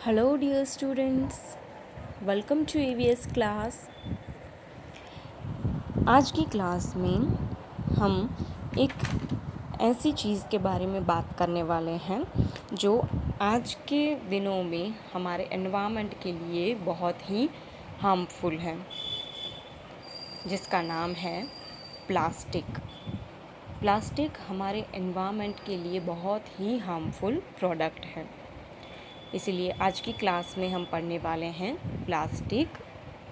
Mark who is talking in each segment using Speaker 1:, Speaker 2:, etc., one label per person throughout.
Speaker 1: Hello, dear students. Welcome to EVS class. आज की class में हम एक ऐसी चीज़ के बारे में बात करने वाले हैं जो आज के दिनों में हमारे एनवायरनमेंट के लिए बहुत ही हार्मफुल है, जिसका नाम है प्लास्टिक। प्लास्टिक हमारे एनवायरनमेंट के लिए बहुत ही हार्मफुल प्रोडक्ट है। इसीलिए आज की क्लास में हम पढ़ने वाले हैं प्लास्टिक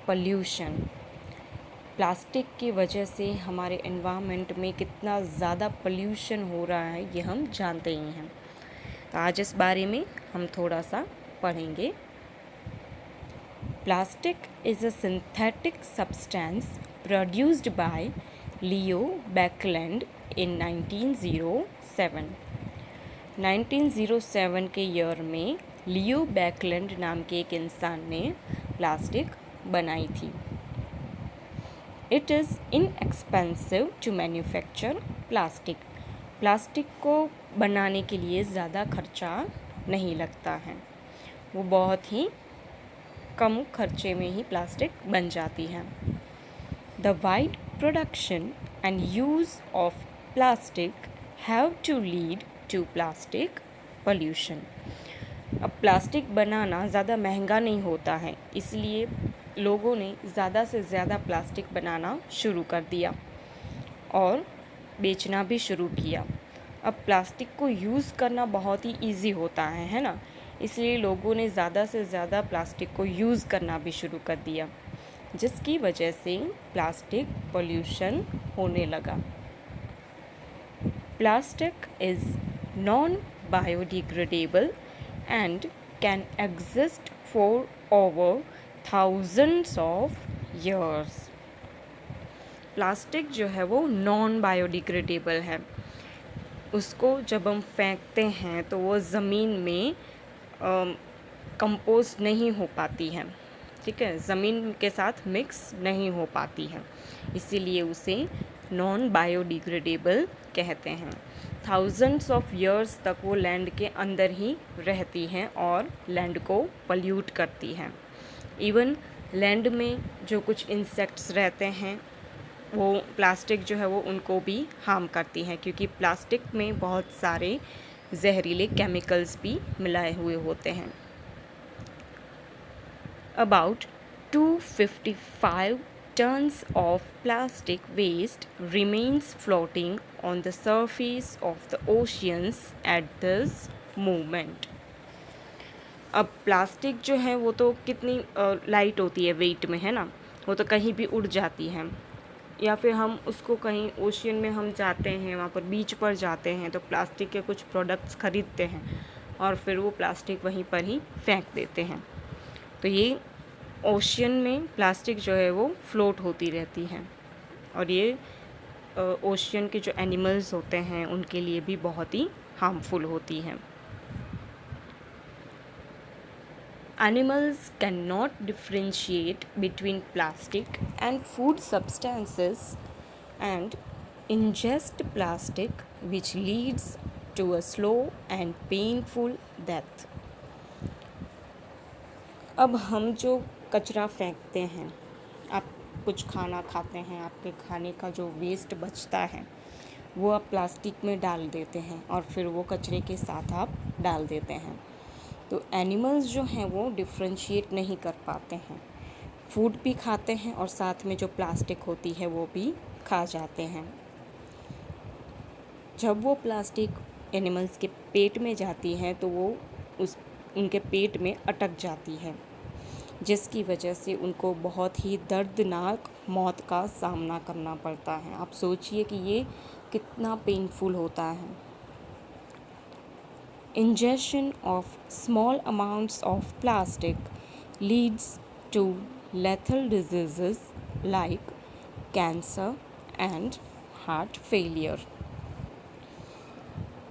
Speaker 1: पॉल्यूशन। प्लास्टिक की वजह से हमारे एनवायरनमेंट में कितना ज़्यादा पॉल्यूशन हो रहा है ये हम जानते ही हैं। तो आज इस बारे में हम थोड़ा सा पढ़ेंगे। Plastic is a synthetic substance produced by Leo Baekeland in 1907। 1907 के ईयर में लियो बैकलैंड नाम के एक इंसान ने प्लास्टिक बनाई थी। It is inexpensive to manufacture plastic. Plastic को बनाने के लिए ज़्यादा खर्चा नहीं लगता है, वो बहुत ही कम खर्चे में ही प्लास्टिक बन जाती है। The wide production and use of plastic have to lead to plastic pollution. अब प्लास्टिक बनाना ज़्यादा महंगा नहीं होता है, इसलिए लोगों ने ज़्यादा से ज़्यादा प्लास्टिक बनाना शुरू कर दिया और बेचना भी शुरू किया। अब प्लास्टिक को यूज़ करना बहुत ही इजी होता है ना, इसलिए लोगों ने ज़्यादा से ज़्यादा प्लास्टिक को यूज़ करना भी शुरू कर दिया, जिसकी वजह से प्लास्टिक पॉल्यूशन होने लगा। Plastic is non biodegradable and can exist for over thousands of years. Plastic जो है वो नॉन बायोडिग्रेडेबल है। उसको जब हम फेंकते हैं तो वो ज़मीन में कंपोस्ट नहीं हो पाती है, ठीक है, ज़मीन के साथ मिक्स नहीं हो पाती है, इसीलिए उसे नॉन बायोडिग्रेडेबल कहते हैं। थाउजेंड्स ऑफ ईयर्स तक वो लैंड के अंदर ही रहती हैं और लैंड को पल्यूट करती हैं। इवन लैंड में जो कुछ इंसेक्ट्स रहते हैं वो प्लास्टिक जो है वो उनको भी हार्म करती हैं, क्योंकि प्लास्टिक में बहुत सारे जहरीले केमिकल्स भी मिलाए हुए होते हैं। About 255 tons of plastic waste remains floating on the surface of the oceans at this moment. अब प्लास्टिक जो है वो तो कितनी लाइट होती है वेट में, है ना, वो तो कहीं भी उड़ जाती है, या फिर हम उसको कहीं ओशियन में हम जाते हैं, वहाँ पर बीच पर जाते हैं तो प्लास्टिक के कुछ प्रोडक्ट्स ख़रीदते हैं और फिर वो प्लास्टिक वहीं पर ही फेंक देते हैं। तो ये ओशियन में प्लास्टिक जो है वो फ्लोट होती रहती है और ये ओशियन के जो एनिमल्स होते हैं उनके लिए भी बहुत ही हार्मफुल होती है। Animals cannot differentiate between plastic and food substances and ingest plastic, which leads to a slow and painful death. अब हम जो कचरा फेंकते हैं, आप कुछ खाना खाते हैं, आपके खाने का जो वेस्ट बचता है वो आप प्लास्टिक में डाल देते हैं और फिर वो कचरे के साथ आप डाल देते हैं। तो एनिमल्स जो हैं वो डिफ्रेंशिएट नहीं कर पाते हैं, फूड भी खाते हैं और साथ में जो प्लास्टिक होती है वो भी खा जाते हैं। जब वो प्लास्टिक एनिमल्स के पेट में जाती है तो वो उनके पेट में अटक जाती है, जिसकी वजह से उनको बहुत ही दर्दनाक मौत का सामना करना पड़ता है। आप सोचिए कि ये कितना पेनफुल होता है। Injection of small amounts of plastic leads to lethal diseases like cancer and heart failure.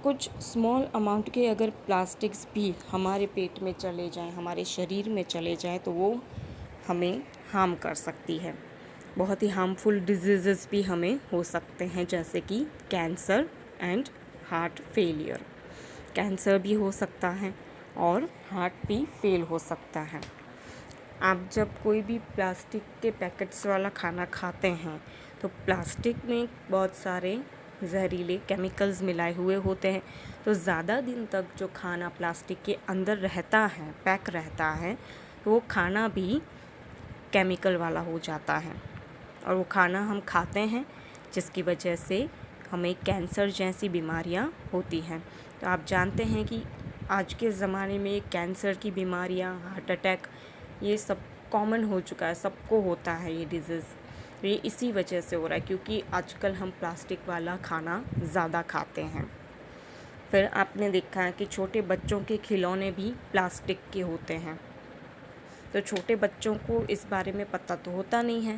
Speaker 1: कुछ स्मॉल अमाउंट के अगर प्लास्टिक्स भी हमारे पेट में चले जाएं, हमारे शरीर में चले जाएं, तो वो हमें हार्म कर सकती है। बहुत ही हार्मफुल डिजीज़ेस भी हमें हो सकते हैं, जैसे कि cancer and heart failure. Cancer भी हो सकता है, और हार्ट भी फेल हो सकता है। आप जब कोई भी प्लास्टिक के पैकेट्स वाला खाना खाते हैं तो प्लास्टिक में बहुत सारे जहरीले केमिकल्स मिलाए हुए होते हैं, तो ज़्यादा दिन तक जो खाना प्लास्टिक के अंदर रहता है, पैक रहता है, तो वो खाना भी केमिकल वाला हो जाता है और वो खाना हम खाते हैं, जिसकी वजह से हमें कैंसर जैसी बीमारियां होती हैं। तो आप जानते हैं कि आज के ज़माने में कैंसर की बीमारियां, हार्ट अटैक, ये सब कॉमन हो चुका है, सबको होता है ये डिज़ीज़। ये इसी वजह से हो रहा है क्योंकि आजकल हम प्लास्टिक वाला खाना ज़्यादा खाते हैं। फिर आपने देखा है कि छोटे बच्चों के खिलौने भी प्लास्टिक के होते हैं, तो छोटे बच्चों को इस बारे में पता तो होता नहीं है,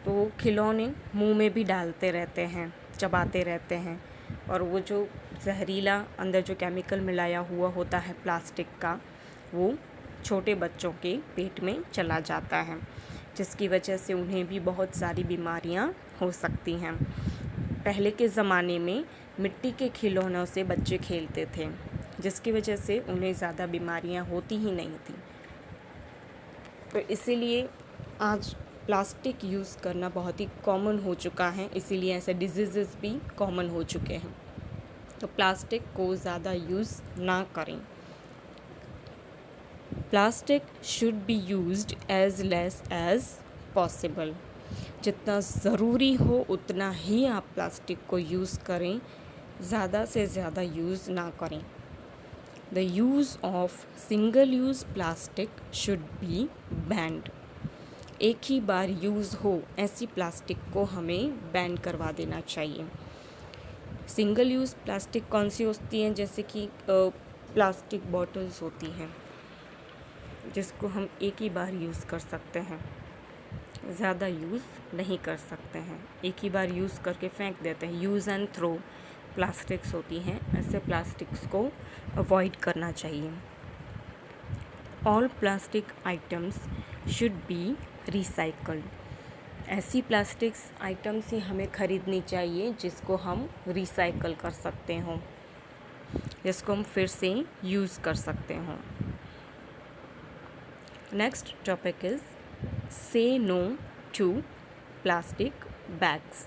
Speaker 1: तो खिलौने मुंह में भी डालते रहते हैं, चबाते रहते हैं, और वो जो जहरीला अंदर जो केमिकल मिलाया हुआ होता है प्लास्टिक का, वो छोटे बच्चों के पेट में चला जाता है, जिसकी वजह से उन्हें भी बहुत सारी बीमारियां हो सकती हैं। पहले के ज़माने में मिट्टी के खिलौनों से बच्चे खेलते थे, जिसकी वजह से उन्हें ज़्यादा बीमारियां होती ही नहीं थी। तो इसीलिए आज प्लास्टिक यूज़ करना बहुत ही कॉमन हो चुका है, इसीलिए ऐसे डिजीज़ेस भी कॉमन हो चुके हैं। तो प्लास्टिक को ज़्यादा यूज़ ना करें। Plastic should be used as less as possible. जितना ज़रूरी हो उतना ही आप प्लास्टिक को यूज़ करें, ज़्यादा से ज़्यादा यूज़ ना करें। The use of single-use plastic should be banned. एक ही बार यूज़ हो ऐसी प्लास्टिक को हमें बैन करवा देना चाहिए। सिंगल यूज़ प्लास्टिक कौन सी होती हैं? जैसे कि प्लास्टिक बॉटल्स होती हैं, जिसको हम एक ही बार यूज़ कर सकते हैं, ज़्यादा यूज़ नहीं कर सकते हैं, एक ही बार यूज़ करके फेंक देते हैं। यूज़ एंड थ्रो प्लास्टिक्स होती हैं, ऐसे प्लास्टिक्स को अवॉइड करना चाहिए। All plastic items should be recycled. ऐसी प्लास्टिक्स आइटम्स ही हमें ख़रीदनी चाहिए जिसको हम रिसाइकल कर सकते हों, जिसको हम फिर से यूज़ कर सकते हों। Next topic is say no to plastic bags.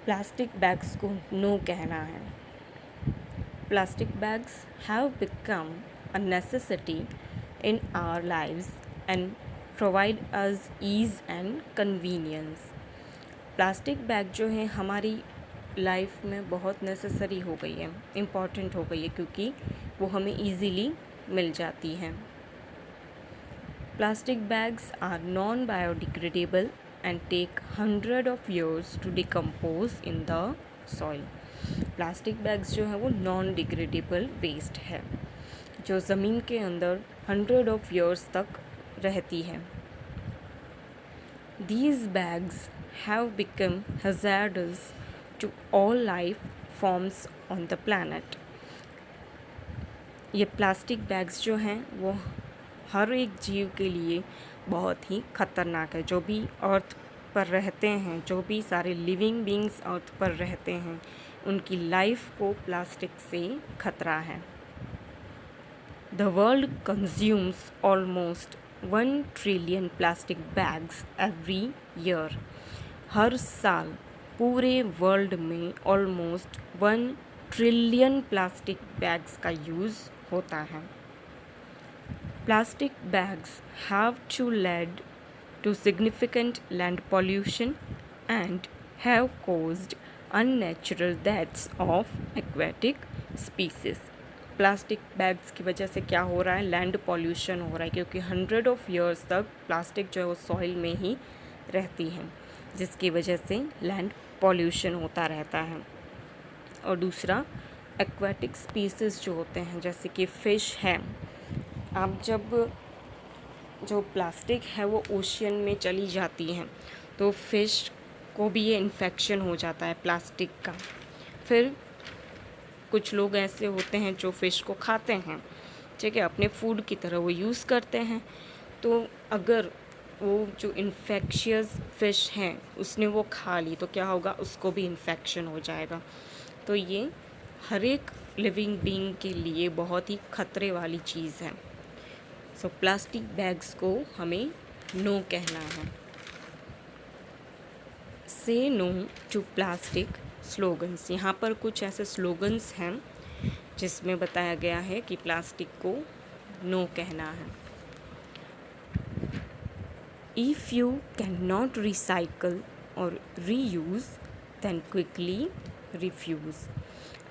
Speaker 1: Plastic bags को नो कहना है। Plastic bags have become a necessity in our lives and provide us ease and convenience. Plastic bag जो है हमारी लाइफ में बहुत नेसेसरी हो गई है, इम्पॉर्टेंट हो गई है, क्योंकि वो हमें ईज़िली मिल जाती हैं। Plastic bags are non biodegradable and take 100 of years to decompose in the soil. Plastic bags जो है वो नॉन डिग्रेडेबल वेस्ट है, जो ज़मीन के अंदर 100 of years तक रहती है। These bags have become hazardous to all life forms on the planet. ये प्लास्टिक बैग्स जो हैं वो हर एक जीव के लिए बहुत ही ख़तरनाक है। जो भी अर्थ पर रहते हैं, जो भी सारे लिविंग बींग्स अर्थ पर रहते हैं, उनकी लाइफ को प्लास्टिक से खतरा है। The world consumes almost 1 trillion plastic bags every year. हर साल पूरे वर्ल्ड में ऑलमोस्ट 1 ट्रिलियन प्लास्टिक बैग्स का यूज़ होता है। Plastic bags have led to significant land pollution and have caused unnatural deaths of aquatic species. Plastic bags की वजह से क्या हो रहा है? लैंड पॉल्यूशन हो रहा है, क्योंकि 100 of years तक प्लास्टिक जो है वो सॉइल में ही रहती है, जिसकी वजह से लैंड पॉल्यूशन होता रहता है। और दूसरा, एक्वाटिक स्पीसीज़ जो होते हैं, जैसे कि फ़िश है, आप जब जो प्लास्टिक है वो ओशियन में चली जाती हैं तो फ़िश को भी ये इन्फेक्शन हो जाता है प्लास्टिक का। फिर कुछ लोग ऐसे होते हैं जो फ़िश को खाते हैं, ठीक है, अपने फूड की तरह वो यूज़ करते हैं। तो अगर वो जो इन्फेक्शियस फ़िश हैं उसने वो खा ली तो क्या होगा? उसको भी इन्फेक्शन हो जाएगा। तो ये हर एक लिविंग बीइंग के लिए बहुत ही खतरे वाली चीज़ है। सो प्लास्टिक बैग्स को हमें नो कहना है। से नो टू प्लास्टिक स्लोगन्स। यहाँ पर कुछ ऐसे स्लोगन्स हैं जिसमें बताया गया है कि प्लास्टिक को नो कहना है। If you can not recycle और रीयूज़ देन क्विकली रिफ्यूज़।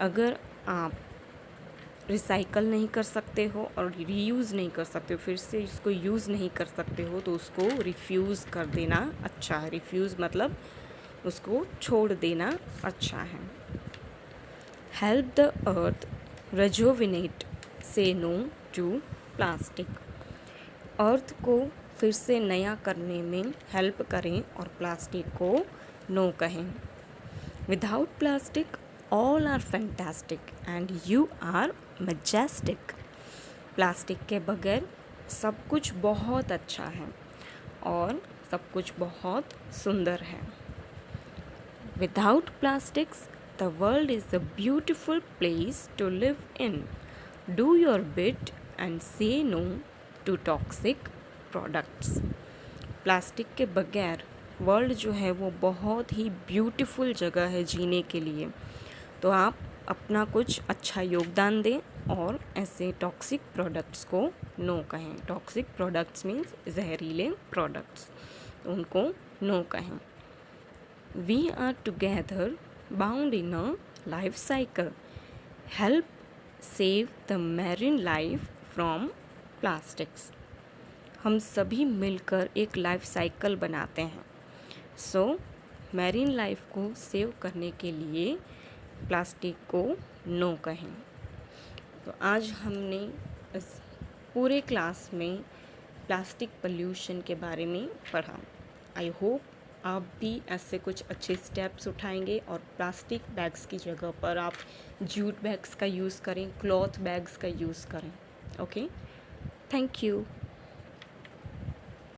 Speaker 1: अगर आप रिसाइकल नहीं कर सकते हो और रीयूज़ नहीं कर सकते हो, फिर से इसको यूज़ नहीं कर सकते हो, तो उसको रिफ्यूज़ कर देना अच्छा है। रिफ्यूज़ मतलब उसको छोड़ देना अच्छा है। Help the earth rejuvenate. से नो टू प्लास्टिक। अर्थ को फिर से नया करने में हेल्प करें और प्लास्टिक को नो कहें। Without plastic all are fantastic and you are majestic. Plastic के बगैर सब कुछ बहुत अच्छा है और सब कुछ बहुत सुंदर है। Without plastics, the world is a beautiful place to live in. Do your bit and say no to toxic products. Plastic के बगैर वर्ल्ड जो है वो बहुत ही ब्यूटीफुल जगह है जीने के लिए। तो आप अपना कुछ अच्छा योगदान दें और ऐसे टॉक्सिक प्रोडक्ट्स को नो कहें। टॉक्सिक प्रोडक्ट्स मीन्स जहरीले प्रोडक्ट्स, तो उनको नो कहें। We are together bound in a life cycle. Help save the marine life from plastics. हम सभी मिलकर एक लाइफ साइकिल बनाते हैं। सो मैरीन लाइफ को सेव करने के लिए प्लास्टिक को नो कहें। तो आज हमने इस पूरे क्लास में प्लास्टिक पोल्यूशन के बारे में पढ़ा। आई होप आप भी ऐसे कुछ अच्छे स्टेप्स उठाएंगे और प्लास्टिक बैग्स की जगह पर आप जूट बैग्स का यूज़ करें, क्लॉथ बैग्स का यूज़ करें। Okay, thank you.